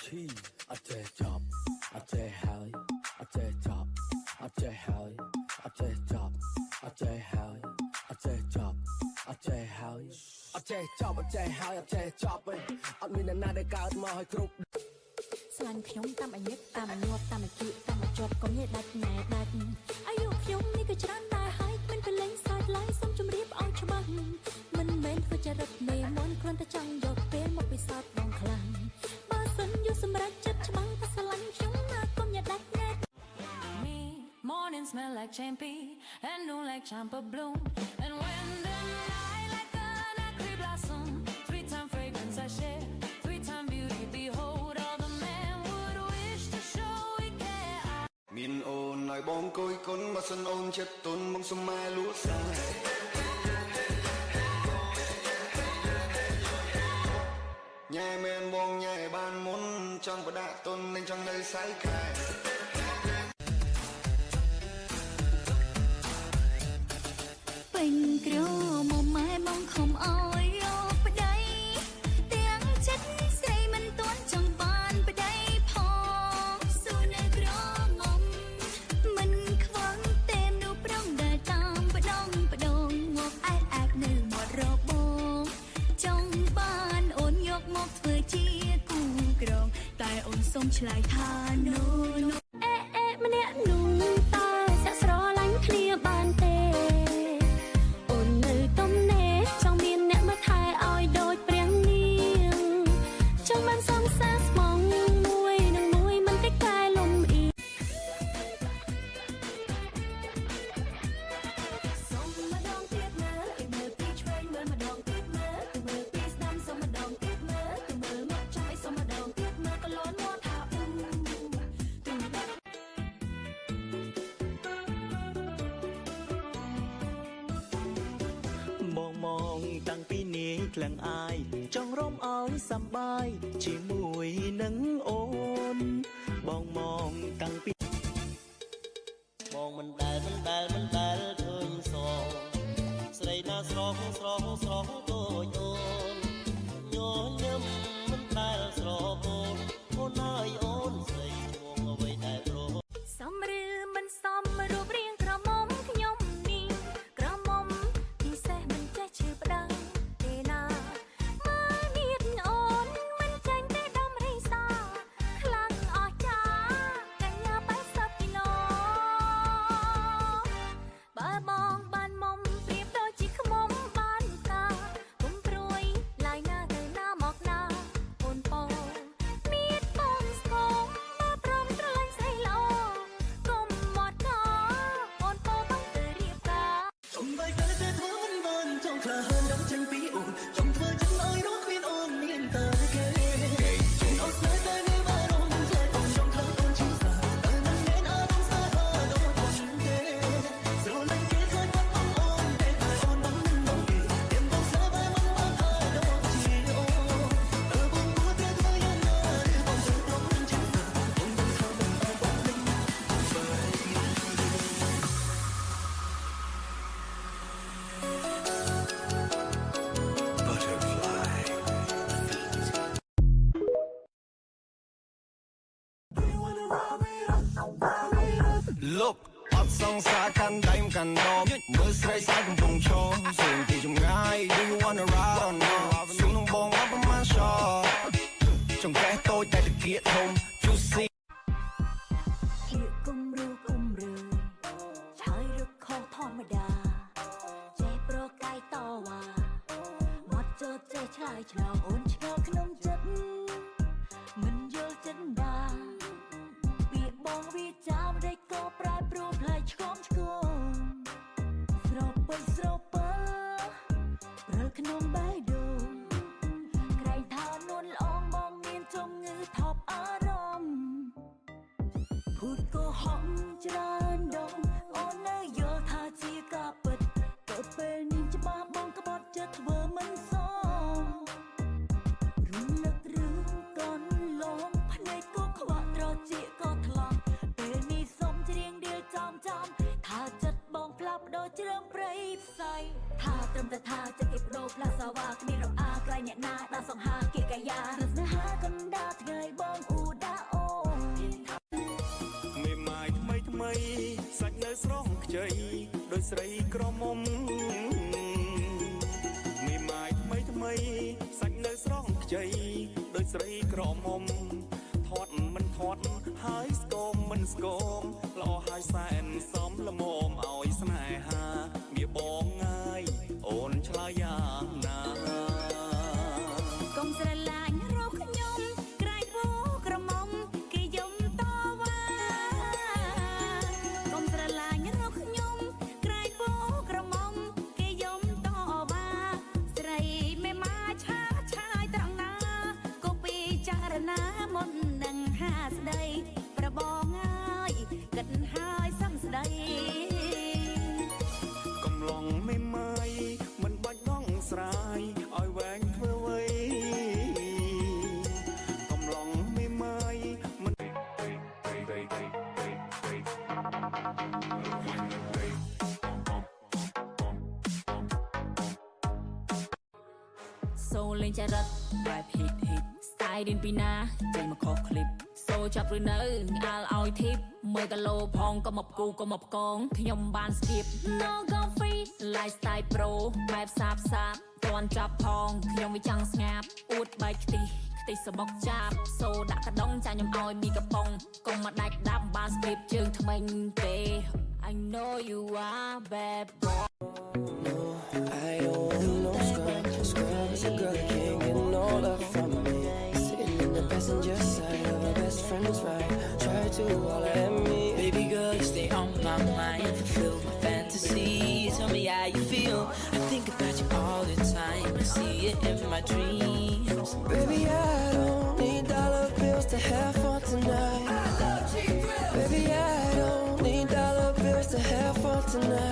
ชีอาเจจับอาเจหายอาเจจับอาเจหายอาเจจับอาเจหายอาเจจับอาเจหายอาเจจับอาเจหายอาเจจับវិញអត់មានអ្នកណាដែលកើតមកឲ្យគ្រប់ស្លាញ់ខ្ញុំតាមអាយុតាមអាញាប់តាមអាជីតាមអាជាប់កុំនិយាយដាច់ណែដាច់អាយុខ្ញុំនេះក៏ច្រើនដែរហើយគ្មានពេលលេងសើចឡើយសូមជម្រាបឲ្យច្បាស់មិនមែនធ្វើចរិតមេមន់គ្រាន់តែចង់យកពេលមកពិសោធន៍បងខ្លាំងបើសិនយកសម្រាប់ចិត្តច្បាស់តែស្លាញ់ខ្ញុំណាកុំនិយាយដាច់ណែ Me morning smell like champagne and noon like champa bloom and when the night like an acre blossom three-time fragrance I share three-time beauty behold all the man would wish to show we care មានអូនឲ្យបងគយគុណបើសិនអូនចិត្តទុនមកសុំម៉ែលួសាញ៉ែមែនបងញ៉ែបានមុនចង់បដាក់ទុននឹងចង់នៅសៃខែពេញក្រមកម៉ែមកខំអើយយកប្តីទាំងចិត្តស្រីមិនទាន់ចង់បានប្តីផងស៊ូនៅក្រមុំមិនខ្វល់ទេមនុស្សប្រុងដែលតាមបដងមកអែកនៅមាត់របងចង់បានអូនយកមកធ្វើជាគូក្រងតែអូនសុំឆ្លើយថានូម្នាក់នោះតើសាក់ស្រឡាញ់គ្នាបានទេអូននៅទំនេរចង់មានអ្នកមកថែឲ្យដូចព្រះនាងចង់បានសំសាស្មងមួយនឹងមួយមិនតិចកែលំអៀងសុំម្ដងទៀតមើលឲ្យមើលពីឆ្វេងមើលម្ដងទៀតមើលទៅមើលពីស្ដាំសុំម្ដងទៀតមើលទៅមើលមកចាំឲ្យសុំម្ដងទៀតមើលក៏លន់មកថាมองตั้งปีนี้แกล้งอายจองร่มเอาสบายជាមួយនឹងអូនបងมองตั้งពីបងមិនដែលឃើញសងស្រីណាស្រស់ដូចអូនញញឹមមិនដែលស្រកូនអូនហើយអូនស្រីឈ្មោះអ្វីដែលប្រសំឬមិនសមរូបរាងក្រមុំខ្ញុំនេះក្រមុំពិសេសមិនចេះឈឺប្តឹងទេណាមើលនាងអូនមិនចាញ់ទេដំរីសាខ្លាំងអស្ចារ្យកញ្ញា80គីឡូបើបងបានមុំប្រៀបដូចជាខ្មុំបានតាគុំព្រួយឡាយណាទៅណាមកណាអូនពោមានបងស្គមបើព្រមស្រឡាញ់ស្រីល្អគុំមកកអូនពោបងទៅរៀបការសំបីតែធ្វើមិនបានចង់ក្លាហានដល់ចេញពីអូនចង់ធ្វើចិត្តឲ្យរកគ្មានអូនមានតែគេអត់ស្នេហ៍តែវាបារម្ភតែអូនចង់ខ្លាំងអូនឈឺសាតែមិនមានអារម្មណ៍ស្នេហាដូចអូនទេស្រឡាញ់គេឃើញបាត់អូនទេតែអូនមិនដឹងគេទៀមបងស្នេហ៍តែមិនបានហើយដូចជាអូនបងគួរត្រូវធ្វើយ៉ាងណាបងត្រូវព្រមនឹងឈឺសាអូនមិនថាមិនអត់បងនឹង Look អត់សង្សារកាន់ដៃមកកាន់ដបមើលស្រីស្អាតកំពុងឈរសួរពីចម្ងាយ Do you wanna ride or not សួរនឹងបងអត់ប្រមាណ shot ចង្កេះតូចតែតាគៀកធំ juicy គៀកគុំឬឆើយរឹកខុសធម្មតាចេះប្រកាយតវ៉ាមកចោចេះឆ្លើយឆ្លងអូនឆ្ងល់ក្នុងចិត្តមិនយល់ចិត្តដាពាក្យបងវាចាមដេកក៏ប្រែប្រួលផ្លែឆ្គងស្រពើព្រើក្នុងបេះដូងក្រែងថានួនល្អងបងមានជំងឺថប់អារម្មណ៍ភូតក៏ហំច្រើនដងអូននៅយល់ថាជាការពិតទៅពេលនេះច្បាស់បងក្បត់ចិត្តធ្វើមិនសមរំលឹករឿងកន្លងភ្នែកក៏ខ្វាក់ត្រចៀកក៏ថ្លង់ពេលនេះសុំច្រៀងដៀលចំថាចិត្តបងផ្លាស់ប្ដូរជ្រើមព្រៃផ្សៃថាត្រឹមតែថាចិត្តគេបដូរផ្លាស់សាវ៉ាគ្មានរអាក្រៃអ្នកណាដល់សង្ហាគៀកកាយាស្នេហាកណ្ដាលថ្ងៃបងអ៊ូ ក្រមុំធាត់មិនធាត់ហើយស្គមមិនស្គមល្អហើយសែនសំល្មមឲ្យស្នេហាវាបងងាយអូនឆ្លើយយ៉ាងណា កុំស្រឡាញ់រកខ្ញុំក្រែងពោក្រមុំគេយំតវ៉ាកុំស្រឡាញ់រកខ្ញុំក្រែងពោក្រមុំគេយំតវ៉ាស្រីមេម៉ាឆាឆាយត្រង់ណាក៏ពីចារណាមុននឹងហាស្ដីប្របងហើយគិតហើយសំស្ដី កំឡុងមេម៉ាយមិនបាច់ងងស្រាយឲ្យវែងធ្វើអ្វីកំឡុងមេម៉ាយមិន សូលេងចរិតបែប hit hit style រៀនពីណាចេញមកខុស clip សូចាប់ឬនៅអាលឲ្យ tip មើលកាឡូផងក៏មកគូក៏មកកងខ្ញុំបានស្ទាប no go free lifestyle pro បែបសាបសាបតន់ចាប់ផងខ្ញុំវាចង់ស្ងាប់អួតបែកខ្ទិះខ្ទិះសបុកចាប់សូដាក់កដងចាញ់ខ្ញុំឲ្យមីកំប៉ុងកុំមកដាច់ដាប់បានស្ទាបជើងថ្មិញទេ I know you are bad boy No, I don't want no scrub. Scrub is a girl that can't get no love from me. Sitting in the passenger side of my best friend's ride. Try to holler at me. Baby girl, you stay on my mind, fulfill my fantasy. Tell me how you feel. I think about you all the time. I see it in my dreams. Baby, I don't need dollar bills to have fun tonight. Baby, I don't need dollar bills to have fun tonight.